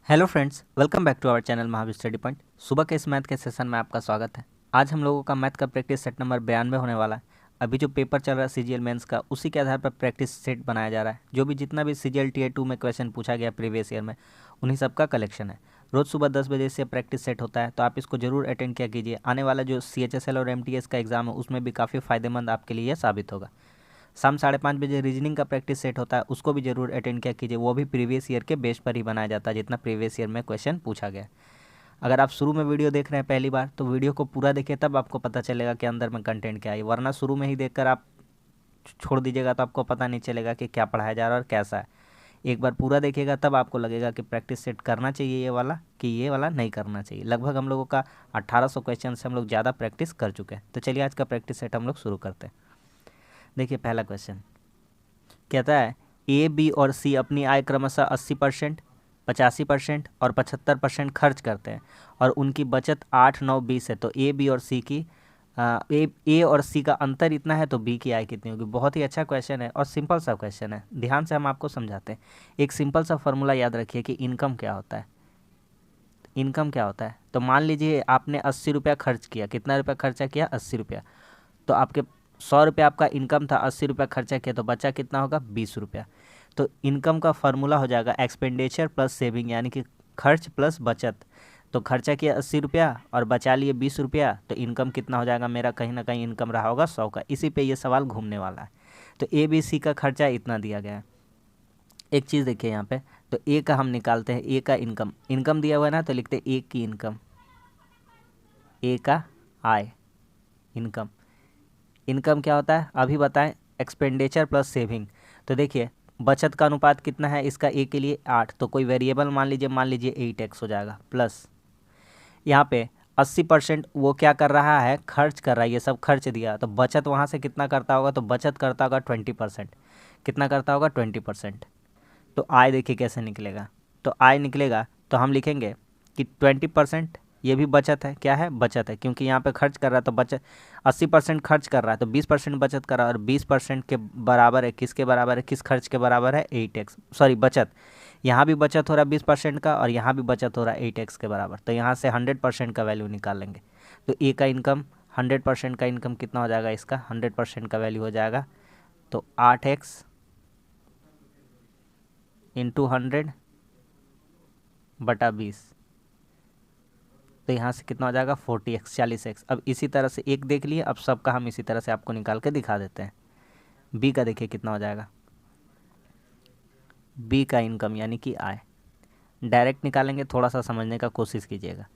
Hello friends, welcome back to our channel Mahavir study point. सुबह के इस मैथ के सेशन में आपका स्वागत है। आज हम लोगों का मैथ का प्रैक्टिस सेट नंबर 92 होने वाला है। अभी जो पेपर चल रहा है सीजीएल मेंस का, उसी के आधार पर प्रैक्टिस सेट बनाया जा रहा है। जो भी जितना भी सीजीएल टीयर 2 में क्वेश्चन पूछा गया प्रीवियस ईयर में, उन्हीं सब का कलेक्शन है। रोज़ सुबह 10 बजे से प्रैक्टिस सेट होता है, तो आप इसको जरूर अटेंड किया कीजिए। आने वाला जो CHSL और MTS का एग्जाम है, उसमें भी काफ़ी फायदेमंद आपके लिए यह साबित होगा। शाम 5:30 बजे रीजनिंग का प्रैक्टिस सेट होता है, उसको भी जरूर अटेंड किया कीजिए। वो भी प्रीवियस ईयर के बेस पर ही बनाया जाता है, जितना प्रीवियस ईयर में क्वेश्चन पूछा गया है। अगर आप शुरू में वीडियो देख रहे हैं पहली बार, तो वीडियो को पूरा देखिए, तब आपको पता चलेगा कि अंदर में कंटेंट क्या है। वरना शुरू में ही देखकर आप छोड़ दीजिएगा तो आपको पता नहीं चलेगा कि क्या पढ़ाया जा रहा है और कैसा है। एक बार पूरा देखिएगा, तब आपको लगेगा कि प्रैक्टिस सेट करना चाहिए ये वाला, कि ये वाला नहीं करना चाहिए। लगभग हम लोगों का 1800 क्वेश्चन से हम लोग ज़्यादा प्रैक्टिस कर चुके हैं। तो चलिए आज का प्रैक्टिस सेट हम लोग शुरू करते हैं। देखिए पहला क्वेश्चन कहता है, ए, बी और सी अपनी आय क्रमशः 80%, 85% और 75% खर्च करते हैं और उनकी बचत 8, 9, 20 है। तो ए, बी और सी की ए और सी का अंतर इतना है, तो बी की आय कितनी होगी। बहुत ही अच्छा क्वेश्चन है और सिंपल सा क्वेश्चन है। ध्यान से हम आपको समझाते हैं। एक सिंपल सा फॉर्मूला याद रखिए कि इनकम क्या होता है। इनकम क्या होता है, तो मान लीजिए आपने 80 रुपया खर्च किया। कितना रुपया खर्चा किया? 80 रुपया। तो आपके 100 रुपया आपका इनकम था, 80 रुपया खर्चा किया, तो बचा कितना होगा? 20 रुपया। तो इनकम का फार्मूला हो जाएगा एक्सपेंडिचर प्लस सेविंग, यानी कि खर्च प्लस बचत। तो खर्चा किया 80 रुपया और बचा लिए 20 रुपया, तो इनकम कितना हो जाएगा मेरा? कहीं ना कहीं इनकम रहा होगा 100 का। इसी पे ये सवाल घूमने वाला है। तो ए बी सी का खर्चा इतना दिया गया है। एक चीज़ देखिए यहाँ पे, तो ए का हम निकालते हैं। ए का इनकम, इनकम दिया हुआ है ना, तो लिखते हैं ए की इनकम, ए का आय, इनकम। इनकम क्या होता है अभी बताएं? Expenditure plus saving. तो देखिए बचत का अनुपात कितना है इसका? ए के लिए 8, तो कोई वेरिएबल मान लीजिए 8x हो जाएगा, प्लस यहाँ पे 80% वो क्या कर रहा है? खर्च कर रहा है। ये सब खर्च दिया, तो बचत वहाँ से कितना करता होगा? तो बचत करता होगा 20%। कितना करता होगा? 20%। तो आय देखिए कैसे निकलेगा। तो आय निकलेगा तो हम लिखेंगे कि 20%, ये भी बचत है। क्या है? बचत है, क्योंकि यहाँ पे खर्च कर रहा है तो बचत। 80% खर्च कर रहा है तो 20% बचत कर रहा है, और 20% के बराबर है, किसके बराबर है? किस खर्च के बराबर है? 8x, सॉरी बचत। यहाँ भी बचत हो रहा है 20% का, और यहाँ भी बचत हो रहा है 8x के बराबर। तो यहाँ से 100% का वैल्यू निकाल लेंगे। तो ए का इनकम, 100% का इनकम कितना हो जाएगा इसका? 100% का वैल्यू हो जाएगा तो 8x इंटू 100 बटा 20। तो यहाँ से कितना हो जाएगा? 40x, 40x। अब इसी तरह से एक देख लिए, अब सबका हम इसी तरह से आपको निकाल के दिखा देते हैं। बी का देखिए कितना हो जाएगा। बी का इनकम यानी कि आय डायरेक्ट निकालेंगे, थोड़ा सा समझने का कोशिश कीजिएगा।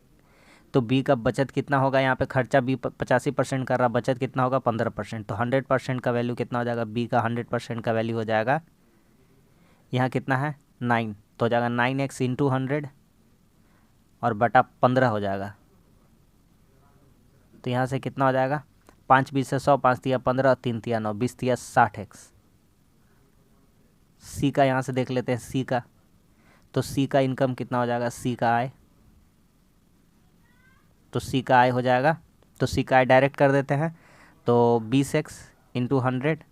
तो बी का बचत कितना होगा? यहाँ पे खर्चा बी 85% कर रहा, बचत कितना होगा? 15%। तो 100% का वैल्यू कितना हो जाएगा? बी का 100% का वैल्यू हो जाएगा, यहाँ कितना है? 9, तो हो जाएगा 9x इंटू 100 और बटा 15 हो जाएगा। तो यहाँ से कितना हो जाएगा? 5 20 से 100, 5 तिया 15, 3 तिया 9, 20 तिया 60x। सी का यहाँ से देख लेते हैं, सी का। तो सी का इनकम कितना हो जाएगा? सी का आय, तो सी का आय हो जाएगा, तो सी का आय डायरेक्ट कर देते हैं। तो 20x इंटू 100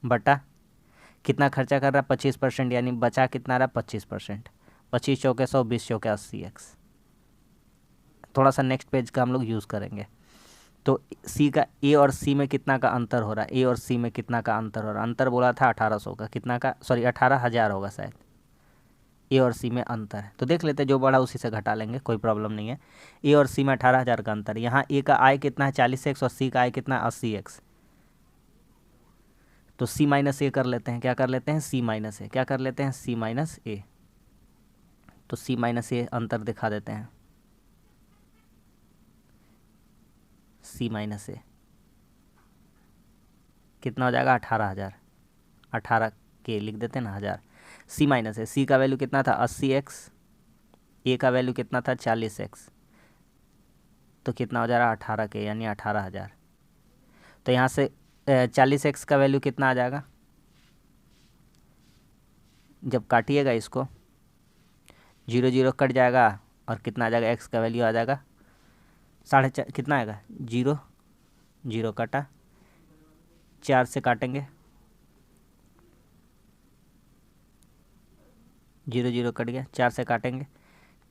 बटा कितना खर्चा कर रहा है? 25%, यानी बचा कितना रहा? 25%। 25 चौके 100, 20 चौके 80x। थोड़ा सा नेक्स्ट पेज का हम लोग यूज़ करेंगे। तो सी का, ए और सी में कितना का अंतर हो रहा है? ए और सी में कितना का अंतर हो रहा है? अंतर बोला था 1800 का, कितना का? सॉरी 18,000 होगा शायद। ए और सी में अंतर है, तो देख लेते हैं, जो बड़ा उसी से घटा लेंगे, कोई प्रॉब्लम नहीं है। ए और सी में 18,000 का अंतर। यहाँ ए का आय कितना है? 40x, और सी का आय कितना है? 80x। तो सी माइनस ए कर लेते हैं। क्या कर लेते हैं? सी माइनस ए। क्या कर लेते हैं? सी माइनस ए। तो सी माइनस ए अंतर दिखा देते हैं। सी माइनस ए कितना हो जाएगा? 18,000। 18 के लिख देते हैं ना, 1000। सी माइनस है, सी का वैल्यू कितना था? 80x, ए का वैल्यू कितना था? 40x। तो कितना हो जा रहा है? 18 के, यानी 18,000। तो यहाँ से 40x का वैल्यू कितना आ जाएगा? जब काटिएगा इसको, 0 0 कट जाएगा, और कितना आ जाएगा? एक्स का वैल्यू आ जाएगा 4.5, कितना आएगा? 0 0 कटा, 4 से काटेंगे जीरो जीरो कट गया, 4 से काटेंगे,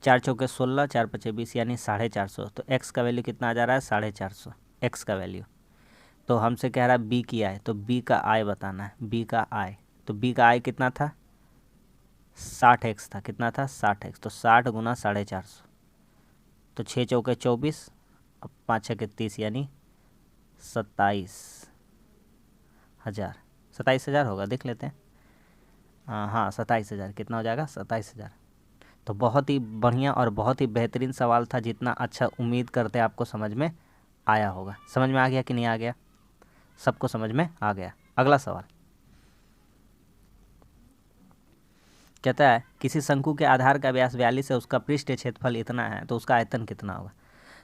4 चौके 16, 4 पचे 20 यानी 450। तो एक्स का वैल्यू कितना आ जा रहा है? 450 एक्स का वैल्यू। तो हमसे कह रहा है बी की आय, तो बी का आय बताना है, बी का आय। तो बी का आय कितना था? 60x था। कितना था? 60x। तो 60 गुना 450, तो 6 चौके 24, अब 5 छके 30 यानी 27,000। 27,000 होगा, देख लेते हैं। हाँ 27,000। कितना हो जाएगा? 27,000। तो बहुत ही बढ़िया और बहुत ही बेहतरीन सवाल था, जितना अच्छा उम्मीद करते आपको समझ में आया होगा। समझ में आ गया कि नहीं आ गया? सबको समझ में आ गया। अगला सवाल कहता है किसी शंकु के आधार का व्यास 42 है, उसका पृष्ठ क्षेत्रफल इतना है, तो उसका आयतन कितना होगा?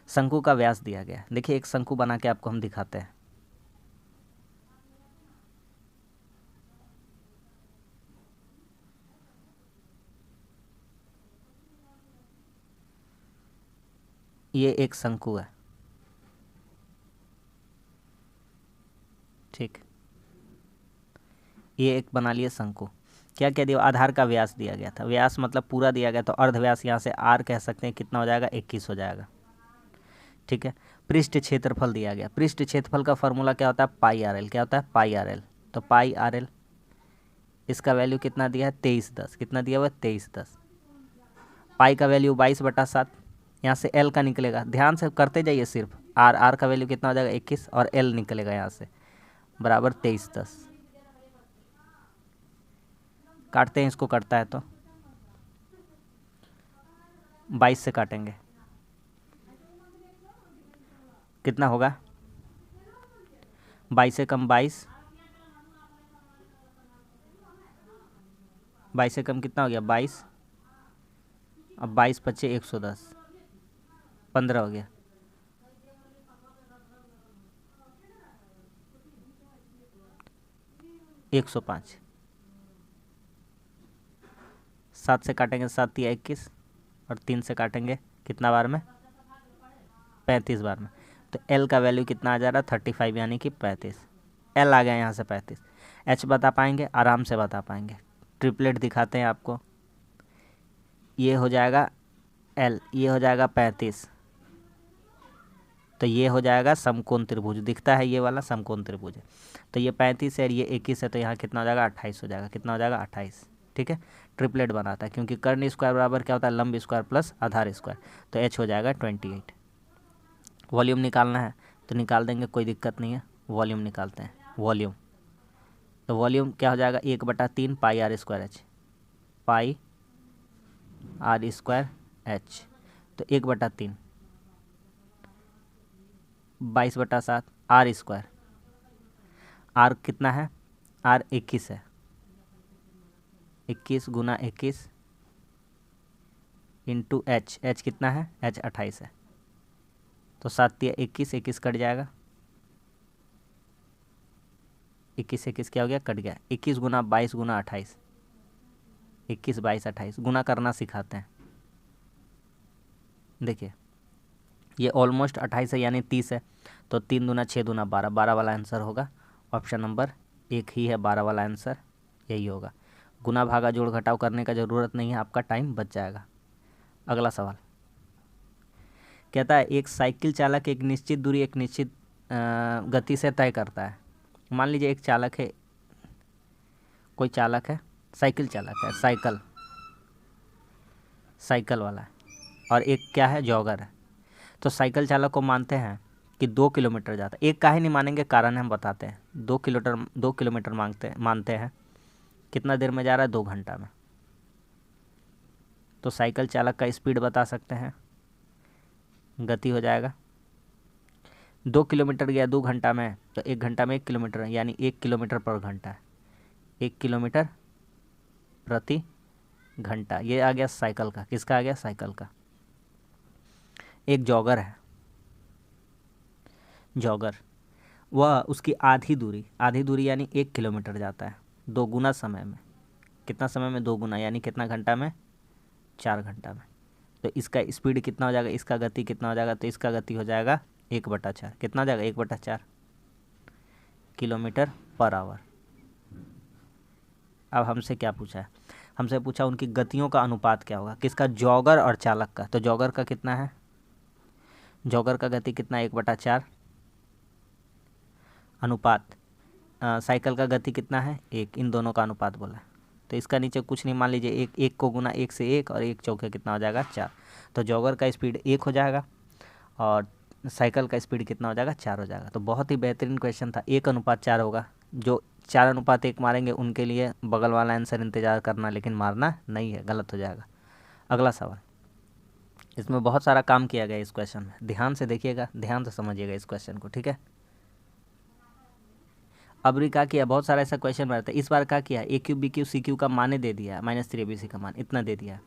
शंकु का व्यास दिया गया है। देखिए एक शंकु बना के आपको हम दिखाते हैं। ये एक शंकु है, ठीक। ये एक बना लिए शंकु। क्या क्या दिया? आधार का व्यास दिया गया था। व्यास मतलब पूरा दिया गया, तो अर्धव्यास यहाँ से आर कह सकते हैं। कितना हो जाएगा? 21 हो जाएगा, ठीक है। पृष्ठ क्षेत्रफल दिया गया। पृष्ठ क्षेत्रफल का फॉर्मूला क्या होता है? पाई आर एल। क्या होता है? पाई आर एल। तो पाई आर एल, इसका वैल्यू कितना दिया है? 2310। कितना दिया हुआ है? 2310। पाई का वैल्यू 22/7। यहाँ से एल का निकलेगा, ध्यान से करते जाइए सिर्फ। आर आर का वैल्यू कितना हो जाएगा? 21, और एल निकलेगा यहाँ से बराबर 2310। काटते हैं इसको, कटता है तो 22 से काटेंगे, कितना होगा? 22 से कम 22, 22 से कम कितना हो गया? 22। अब 22 पच्चे 110, 15 हो गया। 105। 7 से काटेंगे, 7 या 21, और 3 से काटेंगे कितना बार में? 35 बार में। तो एल का वैल्यू कितना आ जा रहा है? 35 यानी कि 35। एल आ गया यहाँ से 35। एच बता पाएंगे? आराम से बता पाएंगे। ट्रिपलेट दिखाते हैं आपको। ये हो जाएगा एल, ये हो जाएगा 35, तो ये हो जाएगा समकोण त्रिभुज। दिखता है ये वाला समकोण त्रिभुज है। तो ये 35 है और ये 21 है, तो यहाँ कितना हो जाएगा? 28 हो जाएगा। कितना हो जाएगा? 28, ठीक है। ट्रिपलेट बनाता है, क्योंकि कर्ण स्क्वायर बराबर क्या होता है? लंब स्क्वायर प्लस आधार स्क्वायर। तो एच हो जाएगा 28। वॉल्यूम निकालना है तो निकाल देंगे, कोई दिक्कत नहीं है। वॉल्यूम निकालते हैं, वॉल्यूम। तो वॉल्यूम क्या हो जाएगा? 1/3 pi r square h, pi r square h. तो 1/3 22/7 आर स्क्वायर। आर कितना है? आर 21 है। 21 गुना 21 इंटू एच। एच कितना है? एच 28 है। तो 7 या 21, 21 कट जाएगा। 21 21 क्या हो गया? कट गया। 21 गुना 22 गुना 28, 21 22 28 गुना करना सिखाते हैं। देखिए ये ऑलमोस्ट 28 है यानी 30 है, तो 3 दूना 6 दूना 12, 12 वाला आंसर होगा। ऑप्शन नंबर 1 ही है 12 वाला आंसर, यही होगा। गुना भागा जोड़ घटाव करने का ज़रूरत नहीं है, आपका टाइम बच जाएगा। अगला सवाल कहता है एक साइकिल चालक एक निश्चित दूरी एक निश्चित गति से तय करता है। मान लीजिए एक चालक है, कोई चालक है, साइकिल चालक है, साइकिल वाला है, और एक क्या है? जॉगर है। तो साइकिल चालक को मानते हैं कि 2 किलोमीटर जाता है। एक काहे नहीं मानेंगे, कारण हम बताते हैं। 2 किलोमीटर मानते हैं। कितना देर में जा रहा है? 2 घंटा में। तो साइकिल चालक का स्पीड बता सकते हैं, गति हो जाएगा। 2 किलोमीटर गया 2 घंटा में, तो 1 घंटा में 1 किलोमीटर है, यानी 1 किलोमीटर पर घंटा है। 1 किलोमीटर प्रति घंटा। ये आ गया साइकिल का। किसका आ गया? साइकिल का। एक जॉगर है, जॉगर, वह उसकी आधी दूरी यानी 1 किलोमीटर जाता है 2 गुना समय में। कितना समय में? 2 गुना, यानी कितना घंटा में? 4 घंटा में। तो इसका स्पीड कितना हो जाएगा? इसका गति कितना हो जाएगा? तो इसका गति हो जाएगा 1/4। कितना हो जाएगा? 1/4 किलोमीटर पर आवर। अब हमसे क्या पूछा है? हमसे पूछा उनकी गतियों का अनुपात क्या होगा, किसका, जॉगर और चालक का। तो जॉगर का कितना है, जॉगर का गति कितना, 1/4 अनुपात साइकिल का गति कितना है, 1, इन दोनों का अनुपात बोला है। तो इसका नीचे कुछ नहीं, मान लीजिए एक, एक को गुना 1 से 1 और 1 चौके कितना हो जाएगा, 4। तो जॉगर का स्पीड 1 हो जाएगा और साइकिल का स्पीड कितना हो जाएगा, 4 हो जाएगा। तो बहुत ही बेहतरीन क्वेश्चन था। 1:4 होगा, जो 4:1 मारेंगे उनके लिए बगल वाला आंसर इंतजार करना, लेकिन मारना नहीं है, गलत हो जाएगा। अगला सवाल, इसमें बहुत सारा काम किया गया इस क्वेश्चन में, ध्यान से देखिएगा, ध्यान से समझिएगा इस क्वेश्चन को, ठीक है। अब भी क्या किया, बहुत सारा ऐसा क्वेश्चन रहता है। इस बार क्या किया, a cube b cube c cube का मान दे दिया, -3 ABC का मान इतना दे दिया।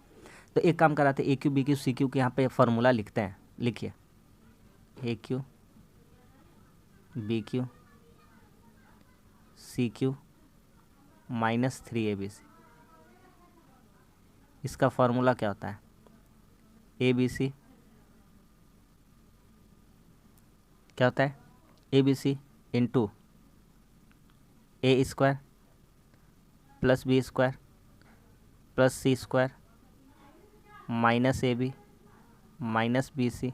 तो एक काम कराते, a cube b cube c cube के यहाँ पे फॉर्मूला लिखते हैं, लिखिए a cube b cube c cube -3ABC। इसका फॉर्मूला क्या होता है, ए बी सी क्या होता है, A B C into A² + B² + C² -AB -BC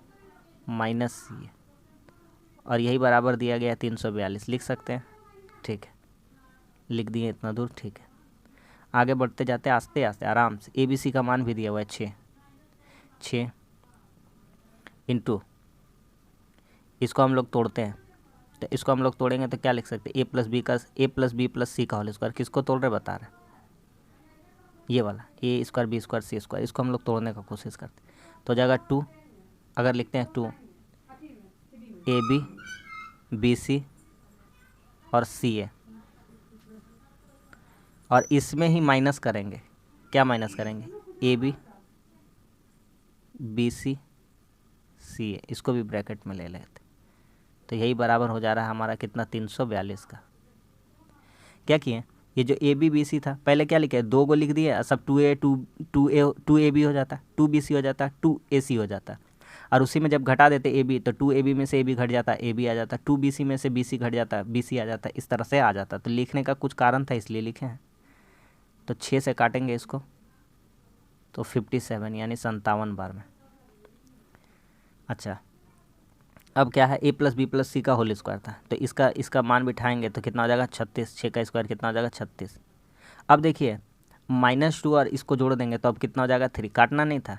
-CA, और यही बराबर दिया गया 342, लिख सकते हैं, ठीक है, लिख दिए इतना दूर, ठीक है। आगे बढ़ते जाते हैं आस्ते आस्ते आराम से। ABC का मान भी दिया हुआ है 6 इंटू, इसको हम लोग तोड़ते हैं, तो इसको हम लोग तोड़ेंगे तो क्या लिख सकते हैं, A + B + C का होल स्क्वायर। किसको तोड़ रहे बता रहे, ये वाला A² B² C², इसको हम लोग तोड़ने का कोशिश करते हैं। तो हो जाएगा 2, अगर लिखते हैं 2 AB BC और CA, और इसमें ही माइनस करेंगे, क्या माइनस करेंगे, AB BC CA, इसको भी ब्रैकेट में ले लेते। तो यही बराबर हो जा रहा है हमारा कितना, 342 का। क्या किए, ये जो ABBC था पहले क्या लिखे, 2 को लिख दिए, सब 2AB हो जाता, 2BC हो जाता, 2AC हो जाता, और उसी में जब घटा देते AB तो 2AB में से AB घट जाता, AB आ जाता, 2BC में से BC घट जाता, BC आ जाता, इस तरह से आ जाता। तो लिखने का कुछ कारण था इसलिए लिखे हैं। तो 6 से काटेंगे इसको तो 57 यानी 57 बार में। अच्छा, अब क्या है, A + B + C का होल स्क्वायर था, तो इसका मान बिठाएंगे तो कितना हो जाएगा, 36। 6 का स्क्वायर कितना हो जाएगा, 36। अब देखिए -2 और इसको जोड़ देंगे तो अब कितना हो जाएगा, 3। काटना नहीं था,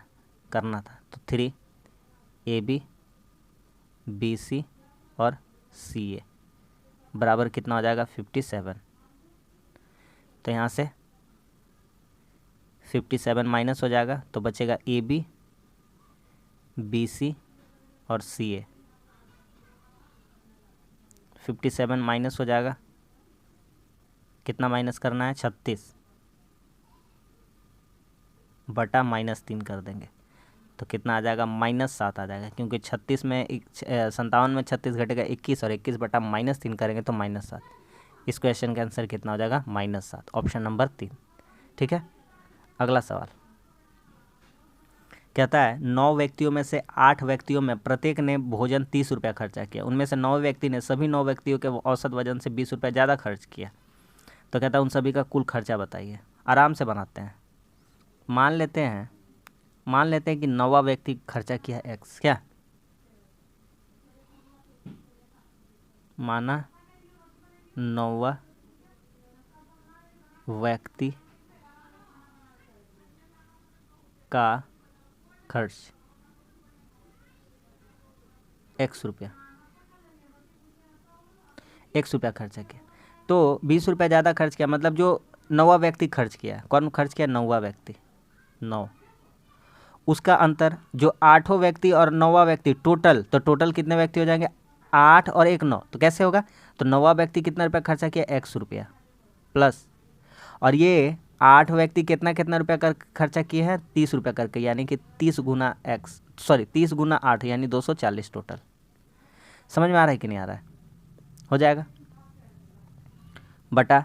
करना था। तो 3 AB BC और CA बराबर कितना हो जाएगा, 57। तो यहाँ से 57 माइनस हो जाएगा तो बचेगा AB BC और CA। 57 माइनस हो जाएगा, कितना माइनस करना है, 36 बटा -3 कर देंगे तो कितना आ जाएगा, -7 आ जाएगा, क्योंकि 36 में 57 में 36 घटेगा 21, और 21 बटा -3 करेंगे तो -7। इस क्वेश्चन का आंसर कितना हो जाएगा, -7, ऑप्शन नंबर 3, ठीक है। अगला सवाल कहता है 9 व्यक्तियों में से 8 व्यक्तियों में प्रत्येक ने भोजन 30 रुपया खर्चा किया। उनमें से 9 व्यक्ति ने सभी 9 व्यक्तियों के औसत वजन से 20 रुपया ज़्यादा खर्च किया। तो कहता है उन सभी का कुल खर्चा बताइए। आराम से बनाते हैं, मान लेते हैं कि 9वां व्यक्ति खर्चा किया X, क्या माना, 9वां व्यक्ति का खर्च X रुपया खर्चा किया, तो 20 रुपया ज़्यादा खर्च किया, मतलब जो 9वां व्यक्ति खर्च किया, कौन खर्च किया, 9वां व्यक्ति, 9, उसका अंतर जो 8वां व्यक्ति और 9वां व्यक्ति टोटल, तो टोटल कितने व्यक्ति हो जाएंगे, 8 और 1 9, तो कैसे होगा, तो 9वां व्यक्ति कितना रुपया खर्चा किया, X रुपया प्लस, और ये 8 व्यक्ति कितना रुपया कर खर्चा किए हैं, 30 रुपया करके, यानी कि 30 गुना 8 यानी 240 टोटल। समझ में आ रहा है कि नहीं आ रहा है, हो जाएगा बटा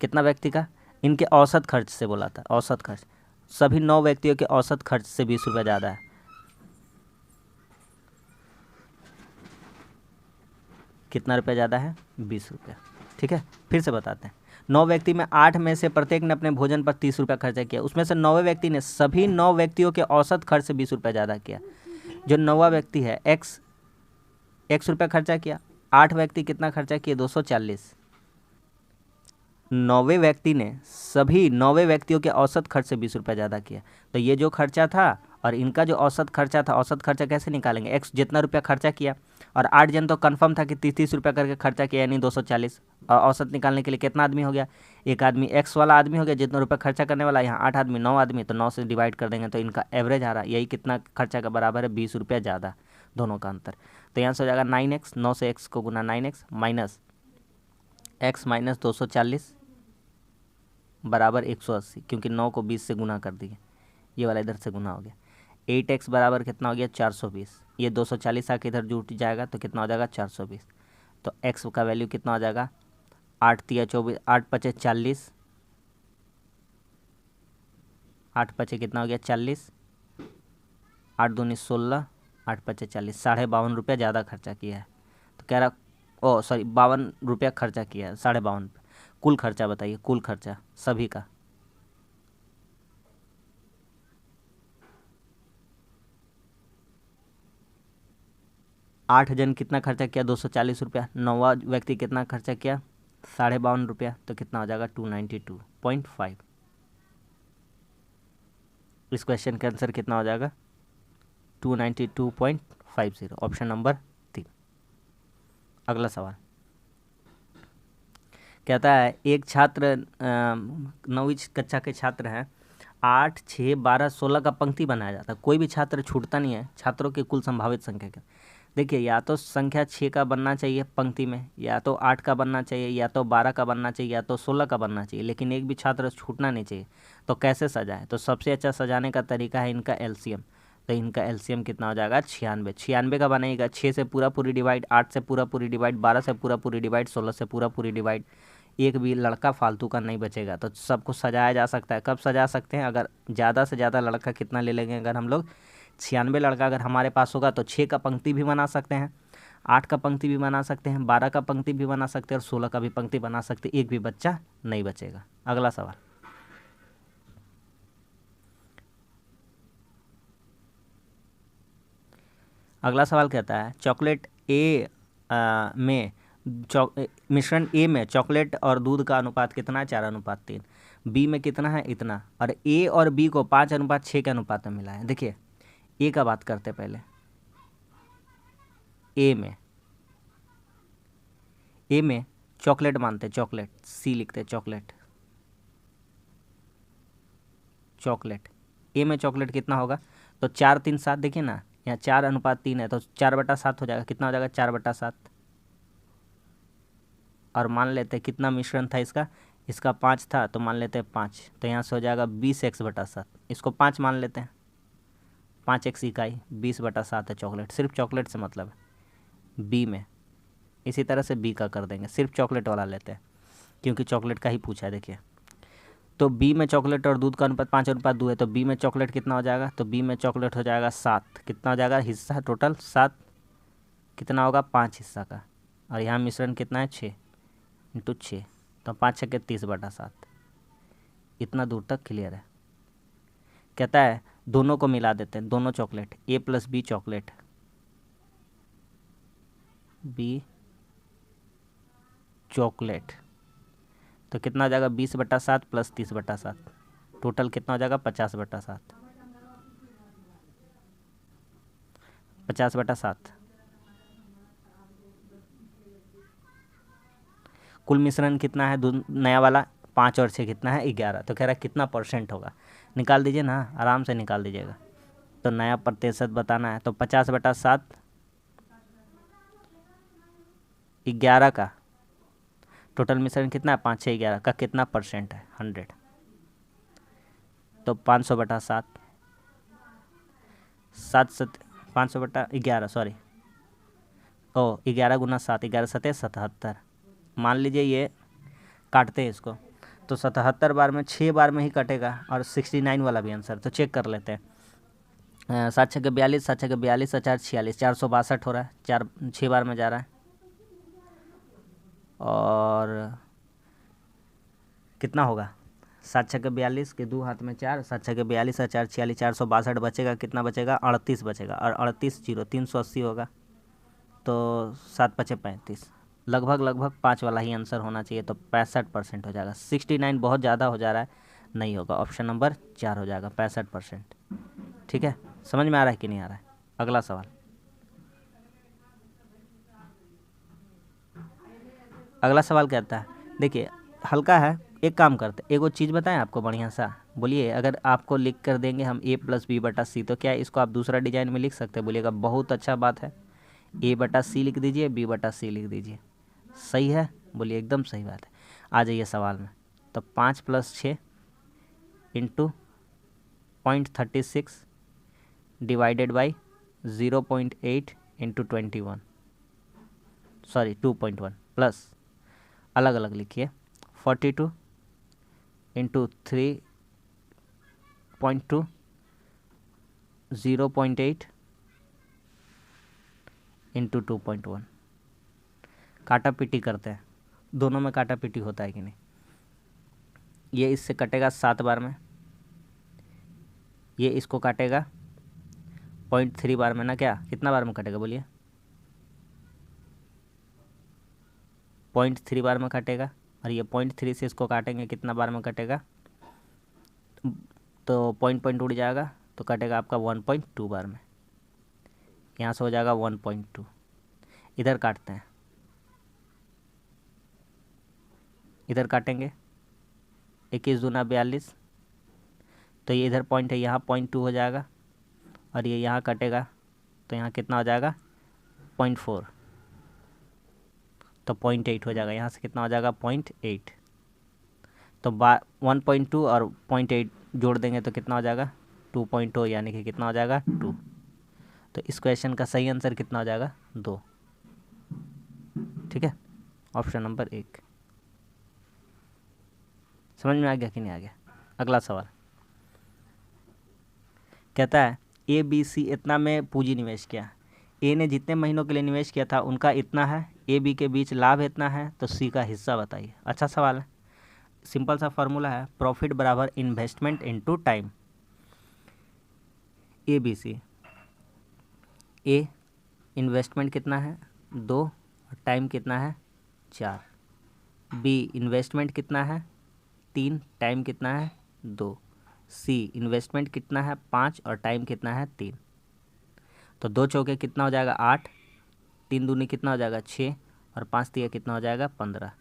कितना व्यक्ति का, इनके औसत खर्च से बोला था, औसत खर्च, सभी 9 व्यक्तियों के औसत खर्च से 20 रुपया ज़्यादा है। कितना रुपया ज़्यादा है, 20 रुपया, ठीक है। फिर से बताते हैं, 9 व्यक्ति में 8 में से प्रत्येक ने अपने भोजन पर 30 रुपया खर्चा किया। उसमें से 9वें व्यक्ति ने सभी 9 व्यक्तियों के औसत खर्च से 20 रुपया ज़्यादा किया। जो 9वां व्यक्ति है x रुपया खर्चा किया, 8 व्यक्ति कितना खर्चा किए 240। 9वें व्यक्ति ने सभी 9वें व्यक्तियों के औसत खर्च से 20 रुपया ज़्यादा किया। तो ये जो खर्चा था और इनका जो औसत खर्चा था, औसत खर्चा कैसे निकालेंगे? x जितना रुपया खर्चा किया और 8 जन तो कंफर्म था कि 30-30 रुपया करके खर्चा किया, यानी 240। और औसत निकालने के लिए कितना आदमी हो गया? एक आदमी x वाला आदमी हो गया जितना रुपया खर्चा करने वाला। यहाँ 8 आदमी 9 आदमी, तो 9 से डिवाइड कर देंगे तो इनका एवरेज आ रहा है। यही कितना खर्चा का बराबर है? 20 रुपया ज़्यादा, दोनों का अंतर। तो यहाँ से हो जाएगा 9x, 9 से x को गुना 9x माइनस x माइनस 240 बराबर 180, क्योंकि 9 को 20 से गुना कर दिए, ये वाला इधर से गुना हो गया। 8x बराबर कितना हो गया? 420। ये 240 आके इधर जुट जाएगा तो कितना हो जाएगा? 420। तो x का वैल्यू कितना हो जाएगा? 8 तिया 24, 8 पचे 40, 8 पचे कितना हो गया? 40, 8 दूनी 16, 8 पचे 40, 52.5 रुपया ज़्यादा खर्चा किया है। तो कह रहा, ओ सॉरी, 52 रुपया खर्चा किया है, 52.5 रुपये। कुल खर्चा बताइए, कुल खर्चा सभी का। आठ जन कितना खर्चा किया? 240 रुपया। 9वां व्यक्ति कितना खर्चा किया? 52.5 रुपया। तो कितना हो जाएगा? 292.5। इस क्वेश्चन का आंसर कितना हो जाएगा? 292.50, ऑप्शन नंबर 3। अगला सवाल कहता है, एक छात्र 9वीं कक्षा के छात्र हैं, 8, 6, 12, 16 का पंक्ति बनाया जाता है। कोई भी छात्र छूटता नहीं है। छात्रों की कुल संभावित संख्या क्या? देखिए, या तो संख्या 6 का बनना चाहिए पंक्ति में, या तो 8 का बनना चाहिए, या तो 12 का बनना चाहिए, या तो 16 का बनना चाहिए, लेकिन एक भी छात्र छूटना नहीं चाहिए। तो कैसे सजाए? तो सबसे अच्छा सजाने का तरीका है इनका एलसीएम। तो इनका एलसीएम कितना हो जाएगा? 96। 96 का बनेगा 6 से पूरा पूरी डिवाइड, 8 से पूरा पूरी डिवाइड, 12 से पूरा पूरी डिवाइड, 16 से पूरा पूरी डिवाइड। एक भी लड़का फालतू का नहीं बचेगा। तो सबको सजाया जा सकता है। कब सजा सकते हैं? अगर ज़्यादा से ज़्यादा लड़का कितना ले लेंगे? अगर हम लोग 96 लड़का अगर हमारे पास होगा तो 6 का पंक्ति भी बना सकते हैं, 8 का पंक्ति भी बना सकते हैं, 12 का पंक्ति भी बना सकते हैं और 16 का भी पंक्ति बना सकते हैं। एक भी बच्चा नहीं बचेगा। अगला सवाल, अगला सवाल कहता है, चॉकलेट ए में मिश्रण ए में चॉकलेट और दूध का अनुपात कितना है? 4:3। बी में कितना है? इतना। और ए और बी को 5:6 के अनुपात में मिला है। देखिए, ए का बात करते पहले। ए में चॉकलेट मानते, चॉकलेट, सी लिखते, चॉकलेट, चॉकलेट। ए में चॉकलेट कितना होगा? तो 4, 3, 7। देखिए ना, यहाँ 4:3 है तो 4/7 हो जाएगा। कितना हो जाएगा? 4/7। और मान लेते हैं कितना मिश्रण था इसका? इसका 5 था, तो मान लेते हैं 5। तो यहाँ से हो जाएगा 20x/7। इसको 5 मान लेते हैं। 5x इकाई 20/7 है चॉकलेट। सिर्फ चॉकलेट से मतलब है। बी में इसी तरह से बी का कर देंगे, सिर्फ चॉकलेट वाला लेते हैं क्योंकि चॉकलेट का ही पूछा है। देखिए, तो बी में चॉकलेट और दूध का अनुपात 5:2 है। तो बी में चॉकलेट कितना हो जाएगा? तो बी में चॉकलेट हो जाएगा 7। कितना हो जाएगा? हिस्सा टोटल 7 कितना होगा? 5 हिस्सा का। और यहाँ मिश्रण कितना है? 6 × 6, तो 5 6 30/7। इतना दूर तक क्लियर है। कहता है दोनों को मिला देते हैं, दोनों chocolate, a plus b chocolate, b chocolate. तो कितना हो जाएगा? 20/7 प्लस 30/7, टोटल कितना हो जाएगा? 50/7। 50/7। कुल मिश्रण कितना है नया वाला? 5 और 6 कितना है? 11। तो कह रहा है कितना परसेंट होगा? निकाल दीजिए ना, आराम से निकाल दीजिएगा। तो नया प्रतिशत बताना है। तो 50/7 11 का टोटल मिश्रण कितना है? 5, 6, 11 का कितना परसेंट है? 100। तो 500/7, 500/11, सॉरी, 11 × 7, 11 7 77। मान लीजिए ये काटते हैं इसको, तो 77 बार में 6 बार में ही कटेगा और 69 वाला भी आंसर। तो चेक कर लेते हैं। 7 6 42, 7 6 42, 4 46, 462 हो रहा है। 4 6 बार में जा रहा है और कितना होगा, 7×6 = 42 के 2 हाथ में 4, 7×6 = 42 और 4 × 46 462 बचेगा, कितना बचेगा 38 बचेगा, और 38 0 380 होगा, तो 7×5 = 35, लगभग 5 वाला ही आंसर होना चाहिए, तो 65% हो जाएगा। 69 बहुत ज़्यादा हो जा रहा है, नहीं होगा, ऑप्शन नंबर 4 हो जाएगा 65%। ठीक है, समझ में आ रहा है कि नहीं आ रहा है। अगला सवाल, अगला सवाल कहता है, देखिए हल्का है, एक काम करते, एगो चीज़ बताएं आपको बढ़िया सा, बोलिए अगर आपको लिख कर देंगे हम a+b/c, तो क्या इसको आप दूसरा डिजाइन में लिख सकते हैं, बोलिएगा बहुत अच्छा बात है, a/c लिख दीजिए, b/c लिख दीजिए, सही है, बोलिए एकदम सही बात है। आ जाइए सवाल में, तो 5 + 6 × 0.36 डिवाइडेड बाई 0.8 × 21, सॉरी 2.1 प्लस, अलग अलग लिखिए, 42 × 3.2 0.8 × 2.1, काटा पीटी करते हैं, दोनों में काटा पीटी होता है कि नहीं, ये इससे कटेगा 7 बार में, ये इसको काटेगा 0.3 बार में ना, क्या कितना बार में कटेगा बोलिए, 0.3 बार में कटेगा, और ये 0.3 से इसको काटेंगे कितना बार में कटेगा, तो पॉइंट उड़ जाएगा, तो कटेगा आपका 1.2 बार में, यहाँ से हो जाएगा 1.2, इधर काटते हैं, इधर काटेंगे 21 दूना 42, तो ये इधर पॉइंट है, यहाँ 0.2 हो जाएगा, और ये यहाँ कटेगा, तो यहाँ कितना हो जाएगा 0.4, तो 0.8 हो जाएगा, यहाँ से कितना हो जाएगा 0.8, तो 1.2 और 0.8 जोड़ देंगे तो कितना हो जाएगा 2.0, यानी कि कितना हो जाएगा 2, तो इस क्वेश्चन का सही आंसर कितना हो जाएगा 2। ठीक है, ऑप्शन नंबर 1। समझ में आ गया कि नहीं आ गया। अगला सवाल कहता है ABC इतना में पूंजी निवेश किया, ए ने जितने महीनों के लिए निवेश किया था उनका इतना है, AB के बीच लाभ इतना है, तो C का हिस्सा बताइए। अच्छा सवाल है, सिंपल सा फॉर्मूला है, प्रॉफिट बराबर इन्वेस्टमेंट इनटू टाइम। ABC, ए इन्वेस्टमेंट कितना है 2 और टाइम कितना है 4, बी इन्वेस्टमेंट कितना है 3, टाइम कितना है 2, सी इन्वेस्टमेंट कितना है 5 और टाइम कितना है 3, तो 2 चौके कितना हो जाएगा 8, 3 दूनी कितना हो जाएगा 6, और 5 तिया कितना हो जाएगा 15।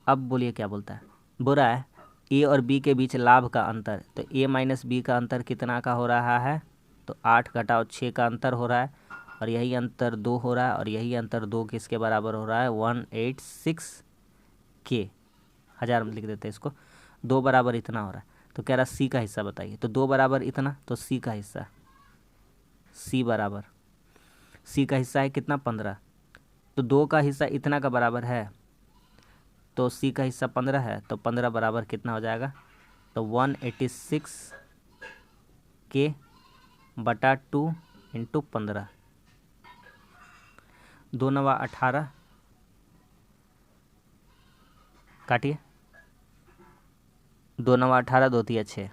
अब बोलिए क्या बोलता है, बोल रहा है ए और बी के बीच लाभ का अंतर, तो ए माइनस बी का अंतर कितना का हो रहा है, तो 8 घटाओ 6 का अंतर हो रहा है, और यही अंतर 2 हो रहा है, और यही अंतर 2 किसके बराबर हो रहा है 186 के, 1000 में लिख देते हैं इसको, 2 बराबर इतना हो रहा है, तो कह रहा सी का हिस्सा बताइए, तो 2 बराबर इतना, तो सी का हिस्सा, सी बराबर, सी का हिस्सा है कितना 15, तो 2 का हिस्सा इतना का बराबर है, तो सी का हिस्सा 15 है, तो 15 बराबर कितना हो जाएगा, तो 186 के बटा 2 इंटू 15, 2 9 18, काटिए, 2 9 18, 2 3 6,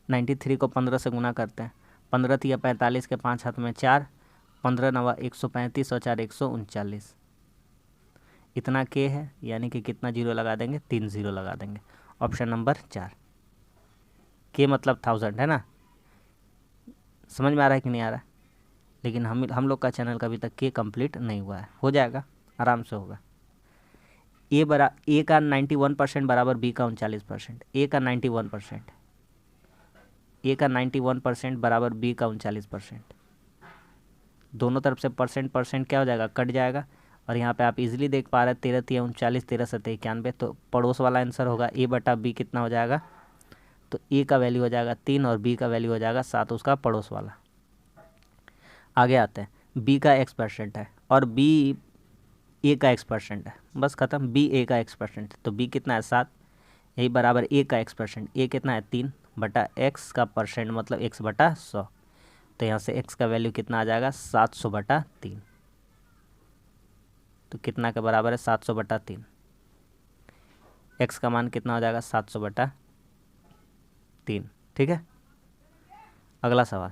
93 को 15 से गुना करते हैं, 15 3 45 के 5 हाथ में 4, 15 9 135 और 4 139, इतना के है, यानी कि कितना जीरो लगा देंगे 3 जीरो लगा देंगे, ऑप्शन नंबर 4, के मतलब 1000 है ना। समझ में आ रहा है कि नहीं आ रहा है, लेकिन हम लोग का चैनल का अभी तक के कंप्लीट नहीं हुआ है, हो जाएगा आराम से होगा। ए का 91% बराबर बी का 39%, ए का 91%, ए का 91% बराबर बी का 39%, दोनों तरफ से परसेंट क्या हो जाएगा कट जाएगा, और यहाँ पे आप इजीली देख पा रहे हैं 13 3 39, 13 7 91, तो पड़ोस वाला आंसर होगा ए बटा बी कितना हो जाएगा, तो ए का वैल्यू हो जाएगा 3 और बी का वैल्यू हो जाएगा 7, उसका पड़ोस वाला। आगे आते हैं, बी का x% है और बी ए का x% है, बस खत्म, बी ए का x%, तो बी कितना है 7, यही बराबर ए का x%, ए कितना है 3 बटा x का परसेंट मतलब x/100, तो यहाँ से x का वैल्यू कितना आ जाएगा 700/3, तो कितना के बराबर है 700/3। x का मान कितना हो जाएगा 700/3। ठीक है। अगला सवाल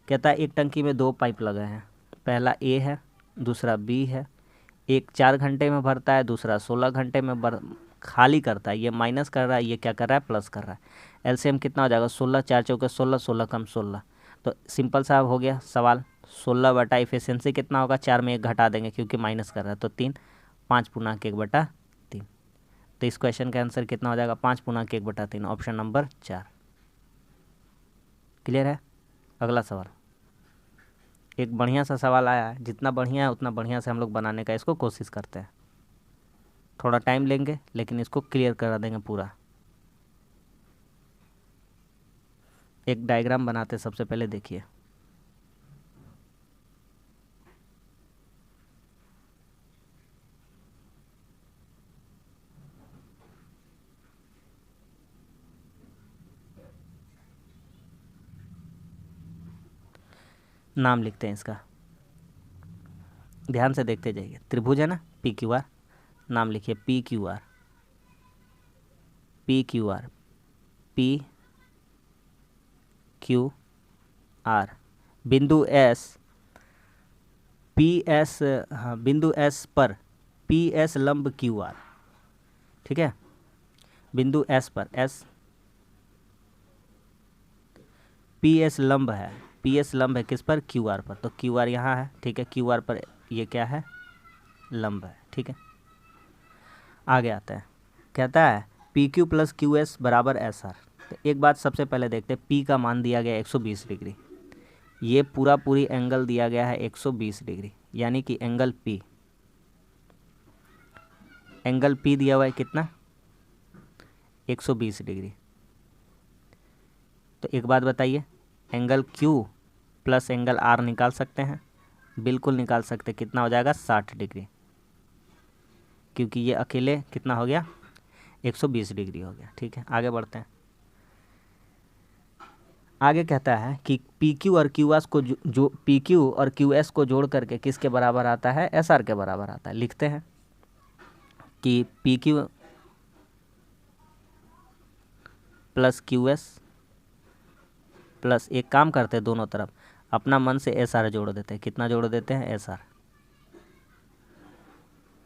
कहता है एक टंकी में 2 पाइप लगे हैं, पहला ए है दूसरा बी है। एक 4 घंटे में भरता है, दूसरा 16 घंटे में खाली करता है। ये माइनस कर रहा है, ये क्या कर रहा है प्लस कर रहा है। एलसीएम कितना हो जाएगा 16, 4 चौके 16, 16 कम 16। तो सिंपल सा हो गया सवाल। 16 इफिशियंसी कितना होगा, 4 में 1 घटा देंगे क्योंकि माइनस कर रहा है, तो 3। 5 पूर्णांक 1/3। तो इस क्वेश्चन का आंसर कितना हो जाएगा 5 पूर्णांक 1/3, ऑप्शन नंबर 4। क्लियर है। अगला सवाल एक बढ़िया सा सवाल आया है, जितना बढ़िया है उतना बढ़िया से हम लोग बनाने का इसको कोशिश करते हैं। थोड़ा टाइम लेंगे लेकिन इसको क्लियर करा देंगे पूरा। एक डायग्राम बनाते सबसे पहले, देखिए। नाम लिखते हैं इसका, ध्यान से देखते जाइए। त्रिभुज है ना पी क्यू आर, नाम लिखिए P Q R, P Q R, P Q R. बिंदु एस पी एस, हाँ बिंदु एस पर पी एस लंब क्यू आर। ठीक है, बिंदु एस पर एस पी एस लंब है, पी एस लंब है किस पर, क्यू आर पर। तो क्यू आर यहाँ है, ठीक है, क्यू आर पर ये क्या है, लंब है। ठीक है, आगे आता है, कहता है P Q plus Q S बराबर एस आर। तो एक बात सबसे पहले देखते हैं, पी का मान दिया गया 120 डिग्री, ये पूरी एंगल दिया गया है 120 डिग्री, यानी कि एंगल पी, एंगल पी दिया हुआ है कितना 120 डिग्री। तो एक बात बताइए, angle Q plus angle R निकाल सकते हैं, बिल्कुल निकाल सकते। कितना हो जाएगा 60 डिग्री, क्योंकि ये अकेले कितना हो गया 120 डिग्री हो गया। ठीक है, आगे बढ़ते हैं। आगे कहता है कि पी क्यू और क्यू एस को जो पी क्यू और क्यू एस को जोड़ करके किसके बराबर आता है, एस आर के बराबर आता है। लिखते हैं कि P Q plus Q S plus, एक काम करते हैं दोनों तरफ अपना मन से एस आर जोड़ देते हैं। कितना जोड़ देते हैं एस आर,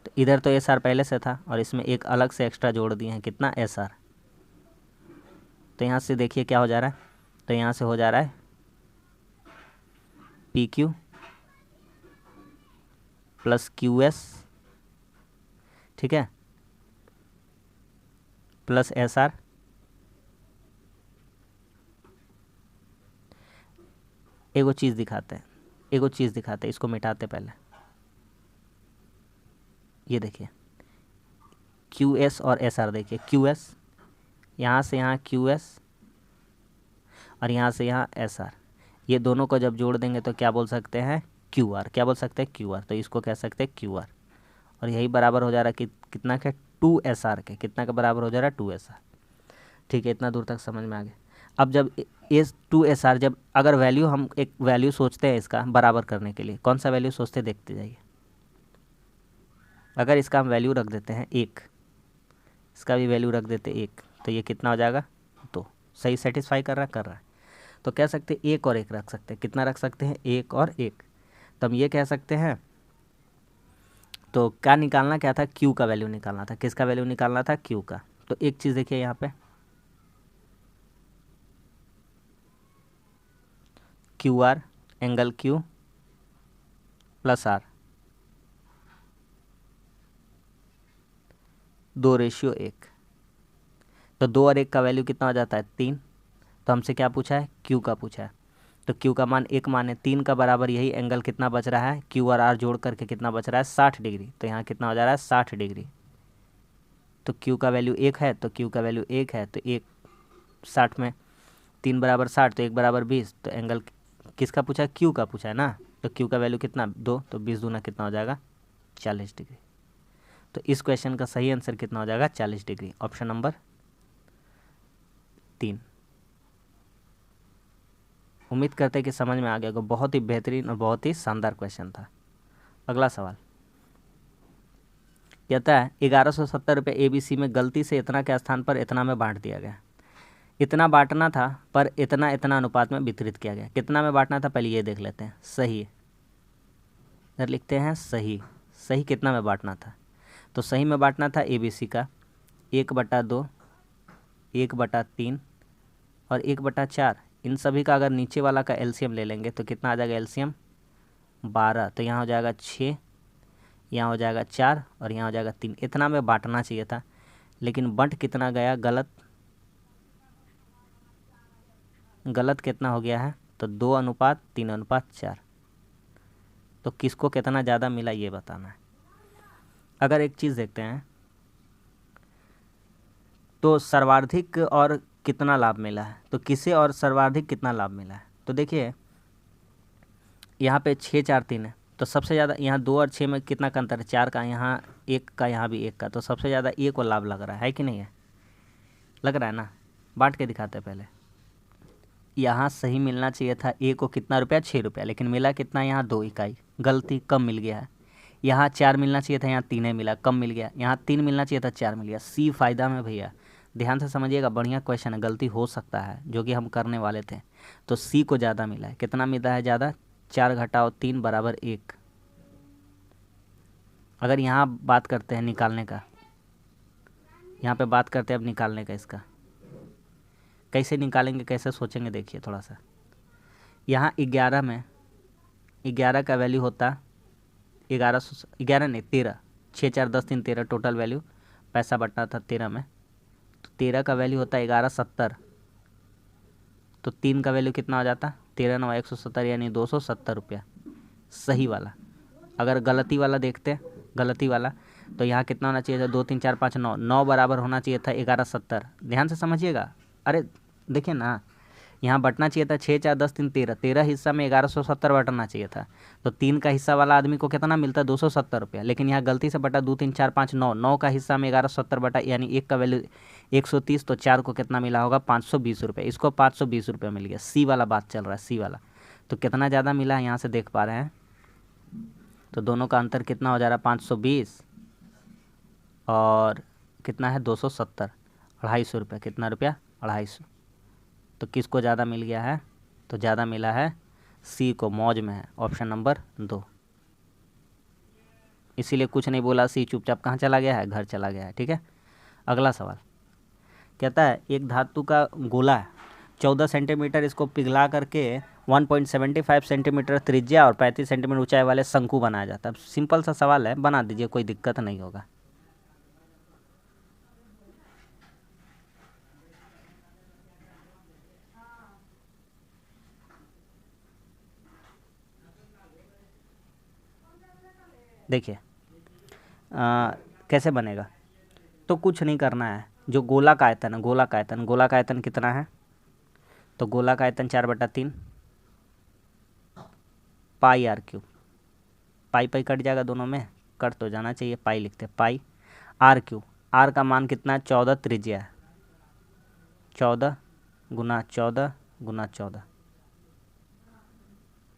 तो इधर तो एस आर पहले से था और इसमें एक अलग से एक्स्ट्रा जोड़ दिए हैं, कितना एस आर। तो यहाँ से देखिए क्या हो जा रहा है, तो यहाँ से हो जा रहा है P Q plus Q S, ठीक है, प्लस एस आर। एगो चीज़ दिखाते हैं, इसको मिटाते पहले। ये देखिए क्यू एस और एस आर, देखिए क्यू एस यहाँ से यहाँ क्यू एस और यहाँ से यहाँ एस आर, ये दोनों को जब जोड़ देंगे तो क्या बोल सकते हैं क्यू आर। क्या बोल सकते हैं क्यू आर, तो इसको कह सकते हैं क्यू आर। और यही बराबर हो जा रहा है कि कितना के 2SR के, कितना का बराबर हो जा रहा है 2SR। ठीक है, इतना दूर तक समझ में आ गया। अब जब इस 2SR, जब अगर वैल्यू, हम एक वैल्यू सोचते हैं इसका बराबर करने के लिए, कौन सा वैल्यू सोचते देखते जाइए। अगर इसका हम वैल्यू रख देते हैं 1, इसका भी वैल्यू रख देते 1, तो ये कितना हो जाएगा 2। सही सेटिस्फाई कर रहा है। तो कह सकते हैं 1 और 1 रख सकते हैं। कितना रख सकते हैं 1 और 1। तो हम ये कह सकते हैं, तो क्या निकालना क्या था, क्यू का वैल्यू निकालना था। किसका वैल्यू निकालना था, क्यू का। तो एक चीज़ देखिए यहाँ पे, Q R angle Q plus R, 2:1। तो 2 और 1 का वैल्यू कितना हो जाता है 3। तो हमसे क्या पूछा है, क्यू का पूछा है। तो क्यू का मान 1 माने 3 का बराबर, यही एंगल कितना बच रहा है, क्यू और आर जोड़ करके कितना बच रहा है 60 डिग्री। तो यहाँ कितना हो जा रहा है 60 डिग्री। तो क्यू का वैल्यू 1 है, तो क्यू का वैल्यू 1 है, तो 1 60 में 3 बराबर 60, तो 1 बराबर 20। तो एंगल किसका पूछा है, क्यू का पूछा है ना। तो क्यू का वैल्यू कितना 2, तो 20 दूना कितना हो जाएगा 40 डिग्री। तो इस क्वेश्चन का सही आंसर कितना हो जाएगा 40 डिग्री, ऑप्शन नंबर 3। उम्मीद करते हैं कि समझ में आ गया होगा। बहुत ही बेहतरीन और बहुत ही शानदार क्वेश्चन था। अगला सवाल कहता है 1170 रुपये ABC में गलती से इतना के स्थान पर इतना में बांट दिया गया। इतना बांटना था पर इतना इतना अनुपात में वितरित किया गया। कितना में बांटना था पहले ये देख लेते हैं। सही, इधर लिखते हैं सही। सही कितना में बांटना था? तो सही में बांटना था ABC का 1/2, 1/3 और 1/4। इन सभी का अगर नीचे वाला का एलसीएम ले लेंगे तो कितना आ जाएगा? एलसीएम 12। तो यहाँ हो जाएगा 6, यहाँ हो जाएगा 4 और यहाँ हो जाएगा 3। इतना में बांटना चाहिए था, लेकिन बंट कितना गया? गलत कितना हो गया है? तो 2:3:4। तो किसको कितना ज़्यादा मिला ये बताना है। अगर एक चीज़ देखते हैं तो सर्वाधिक और कितना लाभ मिला है, तो किसे और सर्वाधिक कितना लाभ मिला है? तो देखिए यहाँ पे 6, 4, 3 है, तो सबसे ज़्यादा यहाँ 2 और 6 में कितना का अंतर है? 4 का, यहाँ 1 का, यहाँ भी 1 का। तो सबसे ज़्यादा ए को लाभ लग रहा है कि नहीं है? लग रहा है ना? बांट के दिखाते हैं पहले। यहाँ सही मिलना चाहिए था ए को कितना रुपया? 6 रुपया, लेकिन मिला कितना? यहाँ 2 इकाई। गलती, कम मिल गया है। यहाँ 4 मिलना चाहिए था, यहाँ 3 मिला, कम मिल गया। यहाँ 3 मिलना चाहिए था, 4 मिल गया। सी फायदा में भैया, ध्यान से समझिएगा, बढ़िया क्वेश्चन है। गलती हो सकता है जो कि हम करने वाले थे। तो सी को ज़्यादा मिला है। कितना मिला है ज़्यादा? 4 घटाओ 3 बराबर 1। अगर यहाँ बात करते हैं निकालने का, यहाँ पे बात करते हैं अब निकालने का, इसका कैसे निकालेंगे, कैसे सोचेंगे, देखिए थोड़ा सा। यहाँ 11 में 11 का वैल्यू होता 11 नहीं 13, 6, 4, 10, 3, 13 टोटल वैल्यू। पैसा बटना था 13 में, तो 13 का वैल्यू होता है 1170। तो 3 का वैल्यू कितना हो जाता? 13 9 170, यानी 270 रुपया। सही वाला। अगर गलती वाला देखते हैं, गलती वाला, तो यहाँ कितना होना चाहिए था? 2 3 4 5 9, 9 बराबर होना चाहिए था 1170। ध्यान से समझिएगा। अरे देखिए ना, यहाँ बटना चाहिए था 6, 4, 10, 3, 13। 13 हिस्सा में 1170 बटना चाहिए था। तो 3 का हिस्सा वाला आदमी को कितना मिलता? 270 रुपया। लेकिन यहाँ गलती से बटा 2 3 4 5 9, 9 का हिस्सा में 1170 बटा, यानी 1 का वैल्यू 130। तो 4 को कितना मिला होगा? 520 रुपये। इसको 520 रुपये मिल गया। सी वाला बात चल रहा है, सी वाला। तो कितना ज़्यादा मिला है यहाँ से देख पा रहे हैं। तो दोनों का अंतर कितना हो जा रहा है? 520 और कितना है? 270। 250 रुपये। कितना रुपया? 250। तो किसको ज़्यादा मिल गया है? तो ज़्यादा मिला है सी को, मौज में है, ऑप्शन नंबर 2। इसीलिए कुछ नहीं बोला, सी चुपचाप कहाँ चला गया है? घर चला गया है। ठीक है, अगला सवाल कहता है एक धातु का गोला है 14 सेंटीमीटर, इसको पिघला करके 1.75 सेंटीमीटर त्रिज्या और 35 सेंटीमीटर ऊंचाई वाले शंकु बनाया जाता है। सिंपल सा सवाल है, बना दीजिए, कोई दिक्कत नहीं होगा। देखिए कैसे बनेगा। तो कुछ नहीं करना है, जो गोला का आयतन है, गोला का आयतन कितना है? तो गोला का आयतन 4/3 pi r cube. Pi pi cut जाएगा दोनों में, कट तो जाना चाहिए, पाई लिखते हैं, पाई आर क्यूब। आर का मान कितना है? 14 त्रिज्या है। 14 गुना 14 गुना 14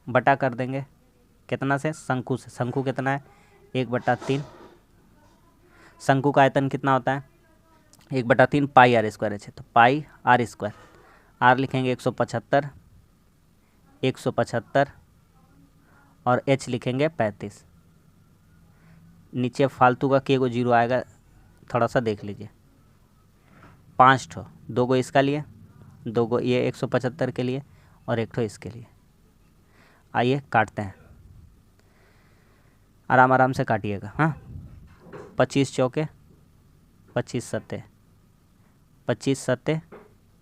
बटा कर देंगे कितना से? शंकु से। शंकु कितना है? 1/3। शंकु का आयतन कितना होता है? 1/3 पाई आर स्क्वायर है। तो पाई आर स्क्वायर, आर लिखेंगे 175, 175 और एच लिखेंगे 35। नीचे फालतू का के को 0 आएगा, थोड़ा सा देख लीजिए। 5 ठो, 2 गो इसका लिए, 2 गो ये 175 के लिए और 1 ठो इसके लिए। आइए काटते हैं, आराम आराम से काटिएगा। हाँ, 25 चौके 25 सत्ते, 25 सत्ते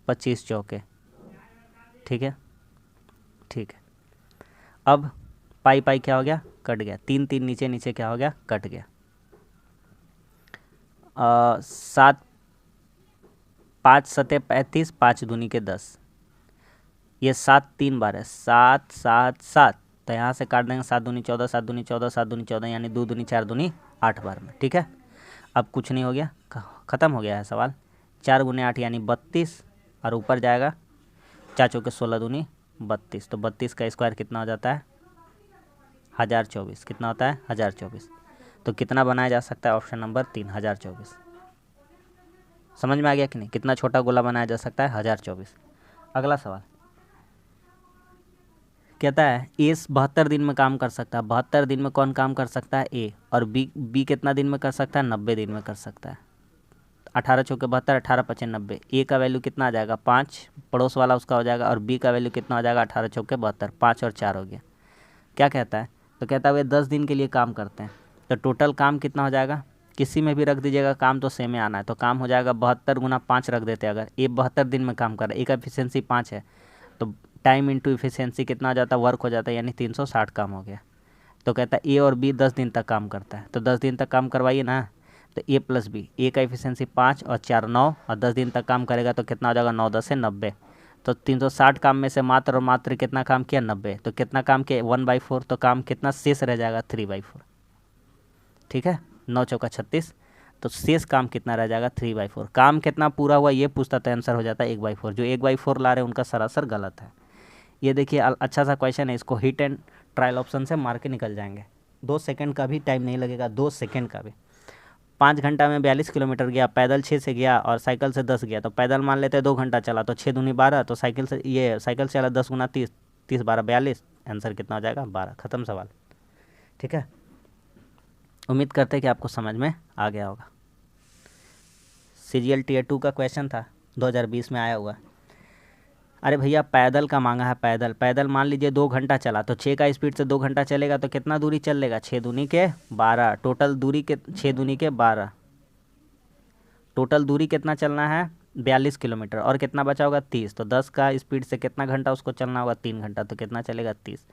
25 चौके। ठीक है, ठीक है। अब पाई पाई क्या हो गया? कट गया। 3 3 नीचे नीचे क्या हो गया? कट गया। 7 5 सत्ते 35, 5 दूनी के 10। ये 7 3 बार है, 7 7 7। तो यहाँ से काट देंगे 7 दूनी 14, 7 दूनी 14, 7 दूनी 14, यानी 2 दूनी 4 दूनी 8 बार में। ठीक है, अब कुछ नहीं हो गया, ख़त्म हो गया है सवाल। 4 गुने 8 यानी 32, और ऊपर जाएगा 4 चौके 16 दूनी 32। तो 32 का स्क्वायर कितना हो जाता है? 1024 कितना होता है 1024। तो कितना बनाया जा सकता है ऑप्शन नंबर 3 1024। समझ में आ गया कि नहीं, कितना छोटा गोला बनाया जा सकता है 1024। अगला सवाल कहता है ए 72 दिन में काम कर सकता है। 72 दिन में कौन काम कर सकता है, ए। और बी कितना दिन में कर सकता है, 90 दिन में कर सकता है। 18 चौके 72, 18 पचे 90। ए का वैल्यू कितना आ जाएगा 5, पड़ोस वाला उसका हो जाएगा। और बी का वैल्यू कितना हो जाएगा 18 चौके 72, 5 और 4 हो गया। क्या कहता है, तो कहता है वे 10 दिन के लिए काम करते हैं। तो टोटल काम कितना हो जाएगा, किसी में भी रख दीजिएगा, काम तो सेम ही आना है। तो काम हो जाएगा 72 गुना 5 रख देते हैं। अगर ए 72 दिन में काम कर रहा है, ए का एफिशिएंसी 5 है, तो टाइम इंटू इफिशियंसी कितना हो जाता है, वर्क हो जाता है, यानी 360 काम हो गया। तो कहता है ए और बी 10 दिन तक काम करता है। तो 10 दिन तक काम करवाइए ना। तो ए प्लस बी, ए का एफिशिएंसी 5 और 4 9, और 10 दिन तक काम करेगा तो कितना हो जाएगा 9 10 से 90। तो 360 काम में से मात्र और मात्र कितना काम किया 90। तो कितना काम किया 1/4। तो काम कितना शेष रह जाएगा 3/4। ठीक है, 9 चौका 36। तो शेष काम कितना रह जाएगा 3/4। काम कितना पूरा हुआ ये पूछता तो आंसर हो जाता है 1/4। जो 1/4 ला रहे हैं उनका सरासर गलत है। ये देखिए अच्छा सा क्वेश्चन है, इसको हिट एंड ट्रायल ऑप्शन से मार के निकल जाएंगे। 2 सेकंड का भी टाइम नहीं लगेगा, 2 सेकंड का भी। 5 घंटा में 42 किलोमीटर गया, पैदल 6 से गया और साइकिल से 10 गया। तो पैदल मान लेते हैं 2 घंटा चला, तो 6 दूनी 12। तो साइकिल से चला 10 गुना 30, 30 12 42। आंसर कितना हो जाएगा 12। ख़त्म सवाल। ठीक है, उम्मीद करते हैं कि आपको समझ में आ गया होगा। CGL Tier 2 का क्वेश्चन था, 2020 में आया हुआ। अरे भैया पैदल का मांगा है, पैदल मान लीजिए 2 घंटा चला, तो 6 का स्पीड से 2 घंटा चलेगा तो कितना दूरी चल लेगा 6 दूनी के 12। टोटल दूरी के 6 दूनी के 12, टोटल दूरी कितना चलना है 42 किलोमीटर। और कितना बचा होगा 30। तो 10 का स्पीड से कितना घंटा उसको चलना होगा 3 घंटा। तो कितना चलेगा 30।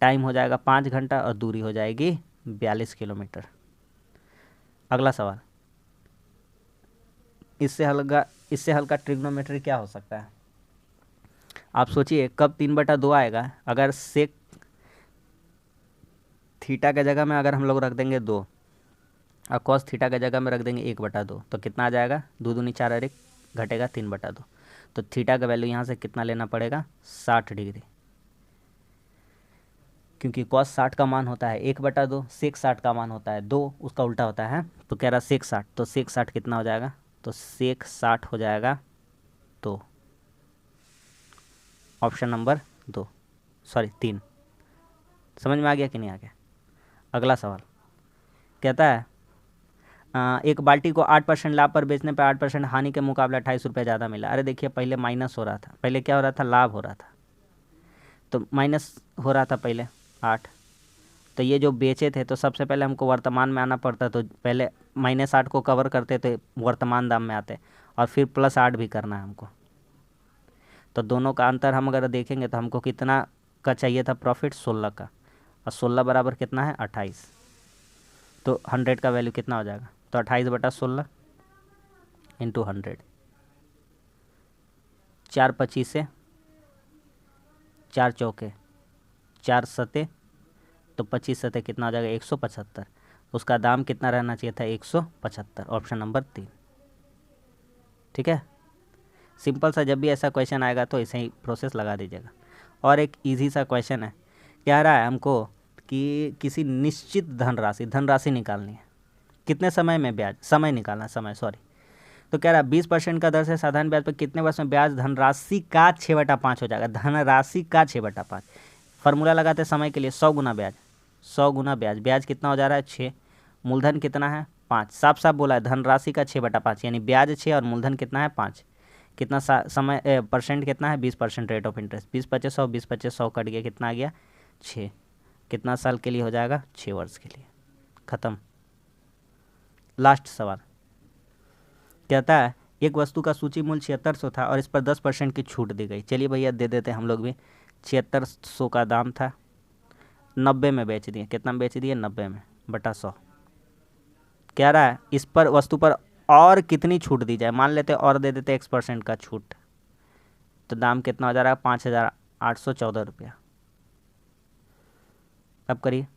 टाइम हो जाएगा 5 घंटा और दूरी हो जाएगी 42 किलोमीटर। अगला सवाल, इससे हल्का ट्रिग्नोमेट्री क्या हो सकता है। आप सोचिए कब 3/2 आएगा। अगर सेक थीटा के जगह में अगर हम लोग रख देंगे 2 और कॉस थीटा के जगह में रख देंगे 1/2, तो कितना आ जाएगा 2 दूनी 4 और 1 घटेगा 3/2। तो थीटा का वैल्यू यहाँ से कितना लेना पड़ेगा 60 डिग्री, क्योंकि कॉस 60 का मान होता है 1/2, सेक 60 का मान होता है 2, उसका उल्टा होता है। तो कह रहा सेक 60, तो सेक 60 कितना हो जाएगा, तो सेक 60 हो जाएगा तो ऑप्शन नंबर 3। समझ में आ गया कि नहीं आ गया। अगला सवाल कहता है एक बाल्टी को 8% लाभ पर बेचने पर 8% हानि के मुकाबले 28 रुपये ज़्यादा मिला। अरे देखिए पहले माइनस हो रहा था, पहले क्या हो रहा था लाभ हो रहा था, तो माइनस हो रहा था पहले 8। तो ये जो बेचे थे तो सबसे पहले हमको वर्तमान में आना पड़ता, तो पहले -8 को कवर करते थे वर्तमान दाम में आते, और फिर +8 भी करना है हमको। तो दोनों का अंतर हम अगर देखेंगे तो हमको कितना का चाहिए था प्रॉफिट 16 का, और 16 बराबर कितना है 28। तो 100 का वैल्यू कितना हो जाएगा, तो 28/16 इंटू 100। 4 25 से 4 चौके 4 सते, तो 25 सते कितना हो जाएगा 175। उसका दाम कितना रहना चाहिए था 175। Option number 3। ठीक है, सिंपल सा। जब भी ऐसा क्वेश्चन आएगा तो ऐसे ही प्रोसेस लगा दीजिएगा। और एक इजी सा क्वेश्चन है, कह रहा है हमको कि किसी निश्चित धनराशि निकालनी है। कितने समय में ब्याज, समय निकालना, समय सॉरी। तो कह रहा है 20% का दर से साधारण ब्याज पर कितने वर्ष में ब्याज धनराशि का 6/5 हो जाएगा। धनराशि का 6/5 फार्मूला लगाते समय के लिए 100 गुना ब्याज, 100 गुना ब्याज। ब्याज कितना हो जा रहा है 6, मूलधन कितना है 5। साफ साफ बोला है धनराशि का 6/5, यानी ब्याज 6 और मूलधन कितना है 5। कितना समय परसेंट कितना है 20% रेट ऑफ इंटरेस्ट। 20 25 100, 20 25 100 कट गया, कितना आ गया 6। कितना साल के लिए हो जाएगा 6 वर्ष के लिए। ख़त्म। लास्ट सवाल कहता है एक वस्तु का सूची मूल्य 7600 था और इस पर 10% की छूट दी गई। चलिए भैया दे देते हैं हम लोग भी। 7600 का दाम था, 90 में बेच दिए। कितना में बेच दिए 90 में बटा 100। कह रहा है इस पर वस्तु पर और कितनी छूट दी जाए। मान लेते और दे देते X% का छूट, तो दाम कितना हो जा रहा है 5814 रुपया। अब करिए,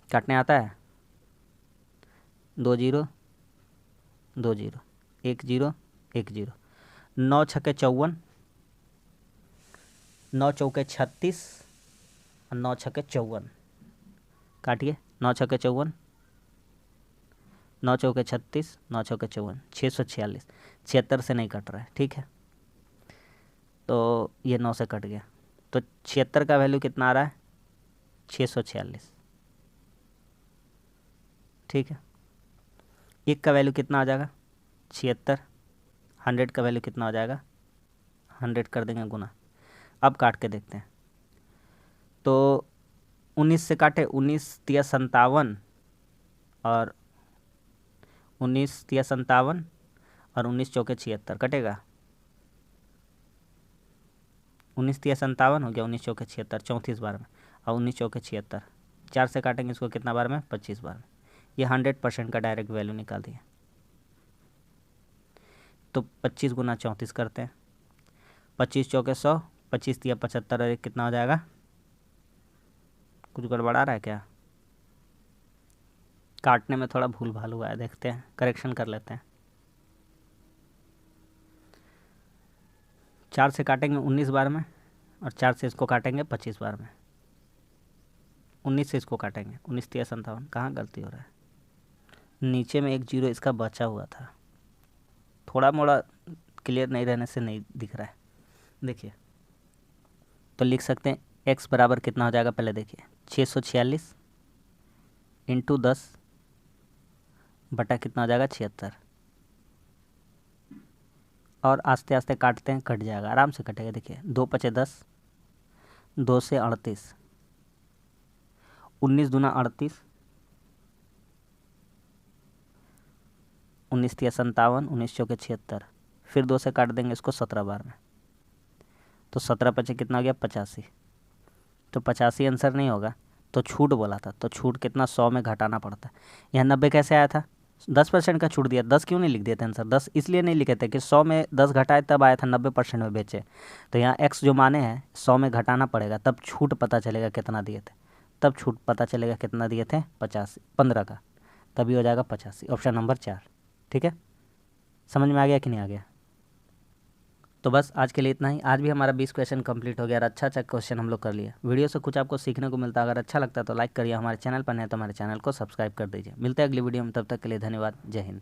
काटने आता है 2 0 2 0 1 0 1 0। 9 छक्के 54, 9 चौके 36, और 9 छक्के 54, काटिए। 9 छक्के 54, 9 चौके 36, 9 चौके 54, 646। 76 से नहीं कट रहा है, ठीक है। तो ये 9 से कट गया, तो 76 का वैल्यू कितना आ रहा है? 646, ठीक है। 1 का वैल्यू कितना आ जाएगा? 76। 100 का वैल्यू कितना हो जाएगा? 100 कर देंगे गुना। अब काट के देखते हैं। तो 19 से काटे, 19 तिया 57 और 19 तिया 57 और 19 चौके 76 कटेगा। 19 तिया 57 हो गया, 19 चौके 76, 34 बार में, और 19 चौके 76, 4 से काटेंगे इसको कितना बार में? 25 बार में। ये 100% का डायरेक्ट वैल्यू निकाल दिया। तो 25 गुना 34 करते हैं। 25 चौके 100, 25 तिया 75 और 1 कितना हो जाएगा? कुछ गड़बड़ा रहा है क्या? काटने में थोड़ा भूल भाल हुआ है, देखते हैं, करेक्शन कर लेते हैं। 4 से काटेंगे 19 बार में, और 4 से इसको काटेंगे 25 बार में। 19 से इसको काटेंगे, 19 तिया 57, कहाँ गलती हो रहा है? नीचे में एक जीरो इसका बचा हुआ था, थोड़ा मोड़ा क्लियर नहीं रहने से नहीं दिख रहा है। देखिए, तो लिख सकते हैं x बराबर कितना हो जाएगा? पहले देखिए, 646 इंटू 10 बटा कितना हो जाएगा? 76। और आस्ते आस्ते काटते हैं, कट जाएगा, आराम से कटेगा। देखिए, 2 पचे 10, 2 से 38, 19 दूना 38, 19 तिया 57, 19 चौके 76, फिर 2 से काट देंगे इसको 17 बार में। तो 17 पचे कितना हो गया? 85। तो 85 आंसर नहीं होगा, तो छूट बोला था, तो छूट कितना? 100 में घटाना पड़ता है। यहाँ 90 कैसे आया था? 10% का छूट दिया। 10 क्यों नहीं लिख देते आंसर? 10 इसलिए नहीं लिखे थे कि 100 में 10 घटाए तब आया था, 90% में बेचे। तो यहाँ x जो माने हैं 100 में घटाना पड़ेगा, तब छूट पता चलेगा कितना दिए थे। तब छूट पता चलेगा कितना दिए थे? 85, 15 का, तभी हो जाएगा 85। ऑप्शन नंबर 4, ठीक है। समझ में आ गया कि नहीं आ गया? तो बस आज के लिए इतना ही। आज भी हमारा 20 क्वेश्चन कंप्लीट हो गया और अच्छा क्वेश्चन हम लोग कर लिए। वीडियो से कुछ आपको सीखने को मिलता है, अगर अच्छा लगता है तो लाइक करिए। हमारे चैनल पर नए तो हमारे चैनल को सब्सक्राइब कर दीजिए। मिलते हैं अगली वीडियो में, तब तक के लिए धन्यवाद। जय हिंद।